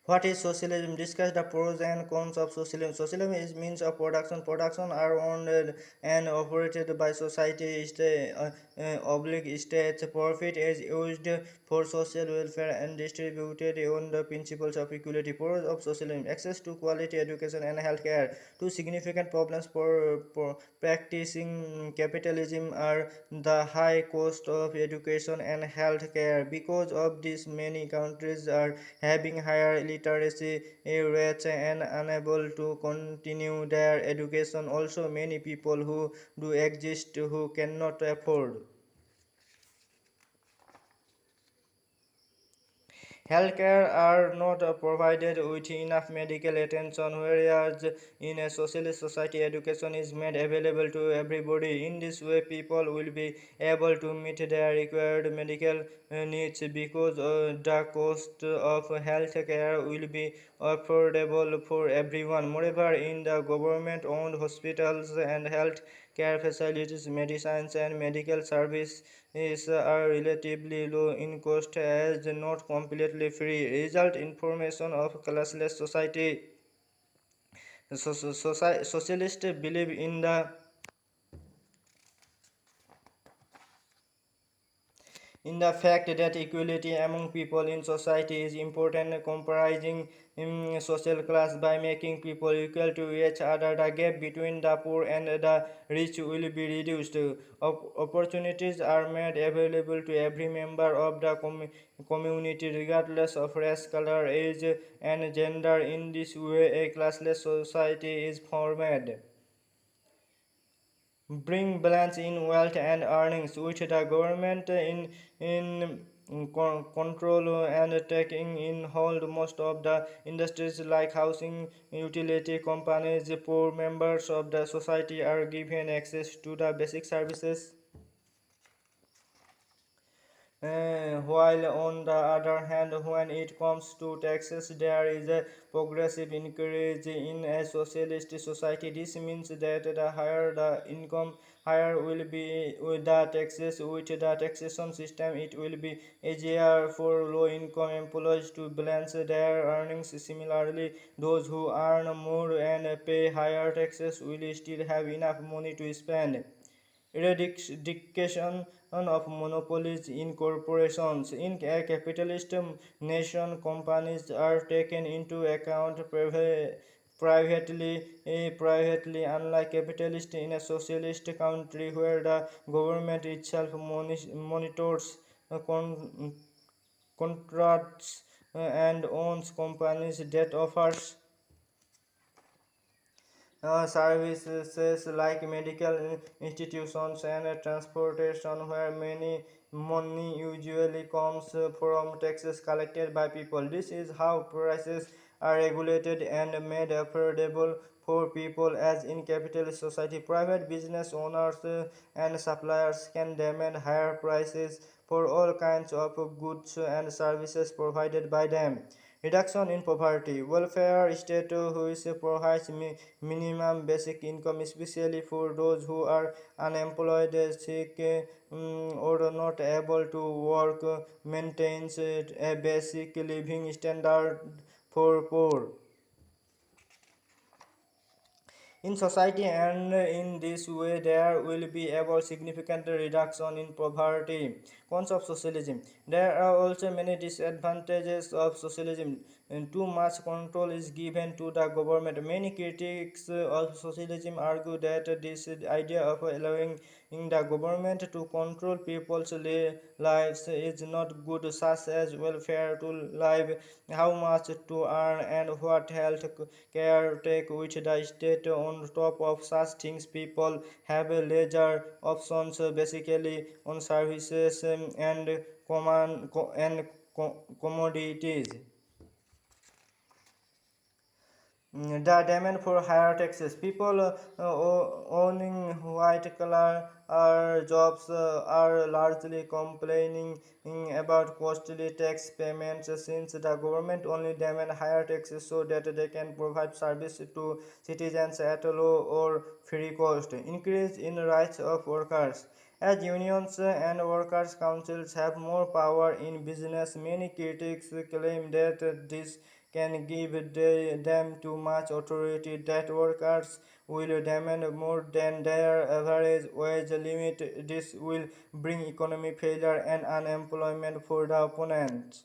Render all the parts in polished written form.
What is socialism? Discuss the pros and cons of socialism. Socialism is means of production. Production are owned and operated by society, oblique states. Profit is used for social welfare and distributed on the principles of equality. Pros of socialism: access to quality education and healthcare. Two significant problems for practicing capitalism are the high cost of education and healthcare. Because of this, many countries are having higher literacy rates and unable to continue their education. Also, many people who do exist who cannot afford healthcare are not provided with enough medical attention, whereas in a socialist society, education is made available to everybody. In this way, people will be able to meet their required medical needs because the cost of healthcare will be affordable for everyone. Moreover, in the government owned hospitals and health care facilities, medicines, and medical services are relatively low in cost as not completely free. Result information of classless society. Socialists believe in the fact that equality among people in society is important, comprising social class by making people equal to each other. The gap between the poor and the rich will be reduced. Opportunities are made available to every member of the community, regardless of race, color, age, and gender. In this way, a classless society is formed bring balance in wealth and earnings, which the government in control and taking in hold most of the industries like housing, utility companies. Poor members of the society are given access to the basic services. While on the other hand, when it comes to taxes, there is a progressive increase in a socialist society. This means that the higher the income, higher will be with the taxes. With the taxation system, it will be easier for low-income employees to balance their earnings. Similarly, those who earn more and pay higher taxes will still have enough money to spend. Eradication of monopolies in corporations. In a capitalist nation, companies are taken into account privately, unlike capitalist in a socialist country where the government itself monitors contracts and owns companies that offers services like medical institutions and transportation, where many money usually comes from taxes collected by people. This is how prices are regulated and made affordable for people. As in capitalist society, private business owners and suppliers can demand higher prices for all kinds of goods and services provided by them. Reduction in poverty. Welfare state which provides minimum basic income, especially for those who are unemployed, sick, or not able to work, maintains a basic living standard for poor in society, and in this way there will be a significant reduction in poverty. Cons of socialism: there are also many disadvantages of socialism, and too much control is given to the government. Many critics of socialism argue that this idea of allowing the government to control people's lives is not good, such as welfare to live, how much to earn, and what health care take, which the state. On top of such things, people have a leisure options basically on services and commodities. The demand for higher taxes. People owning white collar jobs are largely complaining about costly tax payments, since the government only demand higher taxes so that they can provide service to citizens at low or free cost. Increase in rights of workers. As unions and workers' councils have more power in business, many critics claim that this can give them too much authority that workers will demand more than their average wage limit. This will bring economic failure and unemployment for the opponents.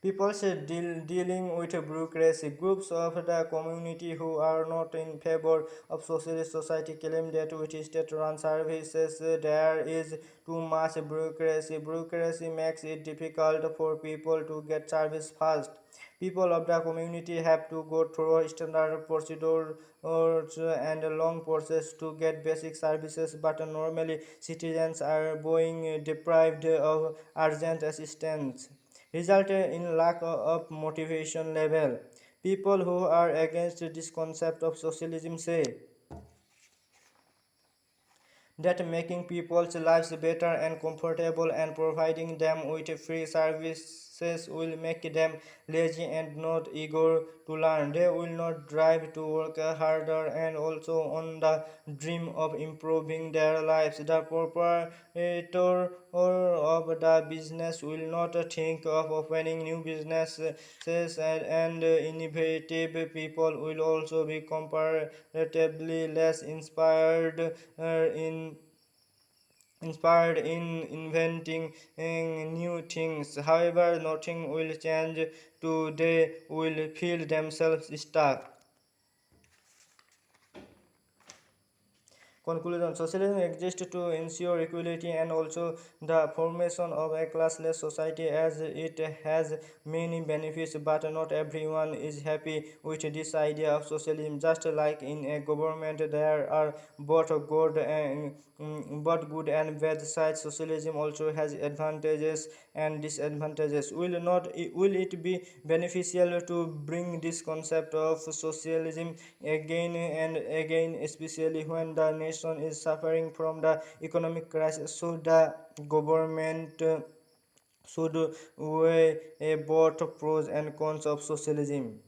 People say dealing with bureaucracy. Groups of the community who are not in favor of socialist society claim that with state-run services there is too much bureaucracy. Bureaucracy makes it difficult for people to get service fast. People of the community have to go through standard procedures and a long process to get basic services, but normally citizens are being deprived of urgent assistance, resulted in lack of motivation level. People who are against this concept of socialism say that making people's lives better and comfortable and providing them with free services will make them lazy and not eager to learn. They will not drive to work harder and also on the dream of improving their lives. The proprietor of the business will not think of opening new businesses, and innovative people will also be comparatively less inspired in inventing new things. However, nothing will change to they will feel themselves stuck. Conclusion: socialism exists to ensure equality and also the formation of a classless society, as it has many benefits, but not everyone is happy with this idea of socialism. Just like in a government, there are both good and bad sides. Socialism also has advantages and disadvantages. Will it be beneficial to bring this concept of socialism again and again, especially when the nation is suffering from the economic crisis? So the government should weigh both pros and cons of socialism.